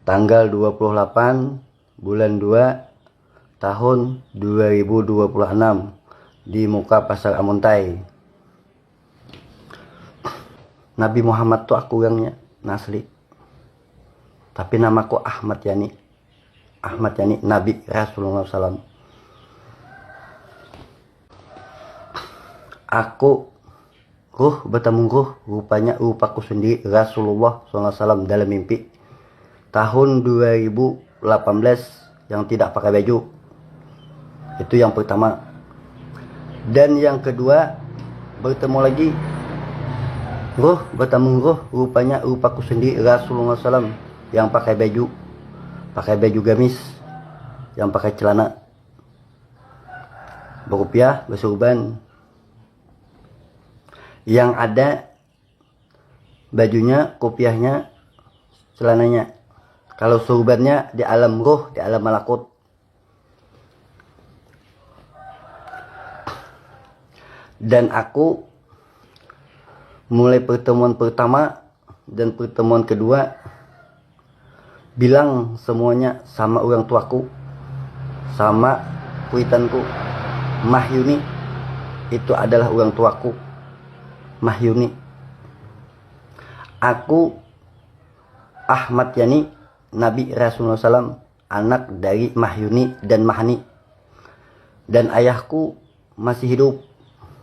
tanggal 28 bulan 2 tahun 2026 di muka pasar Amuntai. Nabi Muhammad tuh aku orangnya asli, tapi namaku Ahmad Yani. Ahmad Yani Nabi Rasulullah SAW. Aku ruh bertemu ruh, rupanya rupaku sendiri Rasulullah SAW dalam mimpi tahun 2018 yang tidak pakai baju. Itu yang pertama. Dan yang kedua, bertemu lagi ruh bertemu ruh, rupanya rupaku sendiri Rasulullah SAW yang pakai baju gamis, yang pakai celana berupiah, bersurban, yang ada bajunya, kopiahnya, celananya. Kalau surbannya di alam ruh, di alam malakut. Dan aku mulai pertemuan pertama dan pertemuan kedua bilang semuanya sama orang tuaku, sama kuitanku, Mahyuni itu adalah orang tuaku, Mahyuni. Aku Ahmad Yani Nabi Rasulullah SAW, anak dari Mahyuni dan Mahani. Dan ayahku masih hidup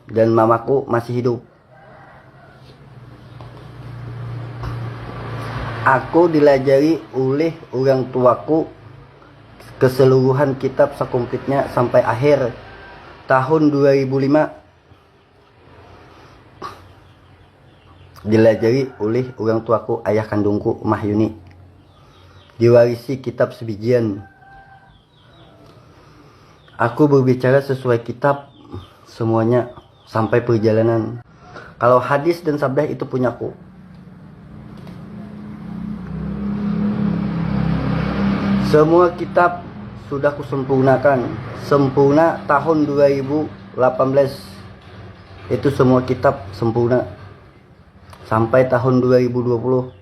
dan mamaku masih hidup. Aku dilajari oleh orang tuaku keseluruhan kitab sekomplitnya sampai akhir tahun 2005. Dilajari oleh orang tuaku, ayah kandungku Mahyuni. Diwarisi kitab sebijian. Aku berbicara sesuai kitab semuanya sampai perjalanan. Kalau hadis dan sabda itu punyaku. Semua kitab sudah kusempurnakan. Sempurna tahun 2018. Itu semua kitab sempurna sampai tahun 2020.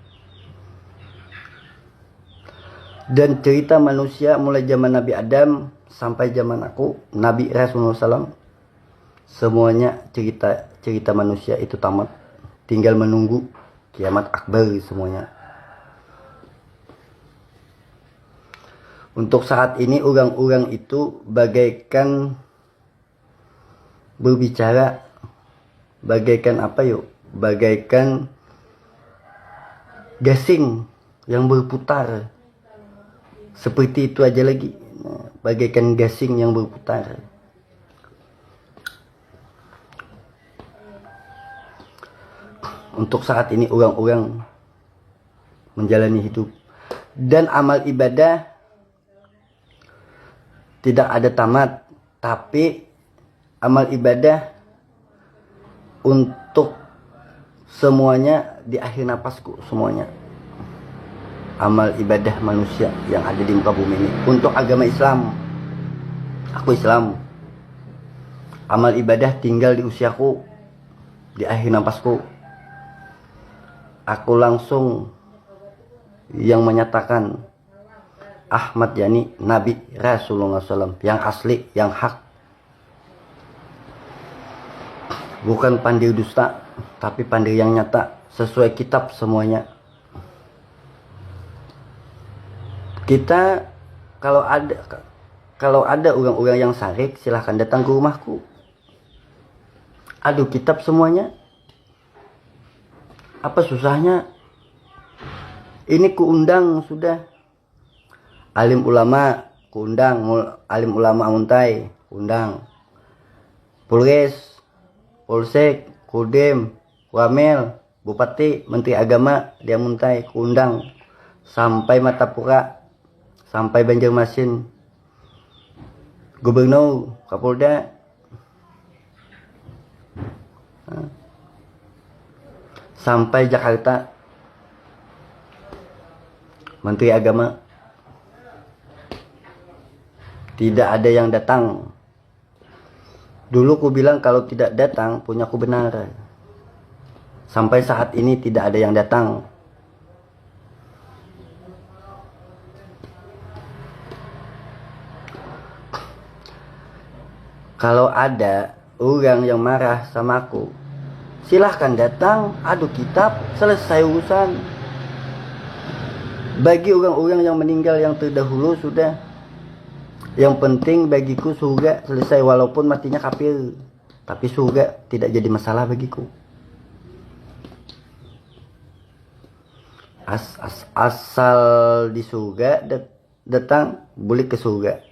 Dan cerita manusia mulai zaman Nabi Adam sampai zaman aku Nabi Rasulullah SAW, semuanya cerita manusia itu tamat. Tinggal menunggu kiamat akbar semuanya. Untuk saat ini orang-orang itu bagaikan berbicara, bagaikan apa yuk? Bagaikan gasing yang berputar. Seperti itu aja lagi. Bagaikan gasing yang berputar. Untuk saat ini orang-orang menjalani hidup. Dan amal ibadah tidak ada tamat. Tapi amal ibadah untuk semuanya di akhir napasku, semuanya. Amal ibadah manusia yang ada di muka bumi ini. Untuk agama Islam, aku Islam. Amal ibadah tinggal di usiaku, di akhir napasku. Aku langsung yang menyatakan Ahmad Yani Nabi Rasulullah SAW yang asli, yang hak. Bukan pandir dusta, tapi pandir yang nyata, sesuai kitab semuanya. Kita kalau ada orang-orang yang sarik, silahkan datang ke rumahku. Aduh kitab semuanya. Apa susahnya? Ini kuundang sudah. Alim ulama kuundang, alim ulama Amuntai kuundang. Polres, Polsek, Kodem, Wamel, Bupati, Menteri Agama di Amuntai kuundang. Sampai Matapura, sampai Banjarmasin, Gubernur, Kapolda, sampai Jakarta, Menteri Agama. Tidak ada yang datang. Dulu ku bilang kalau tidak datang punya ku benar. Sampai saat ini tidak ada yang datang. Kalau ada orang yang marah sama aku, silahkan datang, adu kitab, selesai urusan. Bagi orang-orang yang meninggal yang terdahulu sudah, yang penting bagiku surga selesai, walaupun matinya kafir, tapi surga tidak jadi masalah bagiku. Asal di surga datang, boleh ke surga.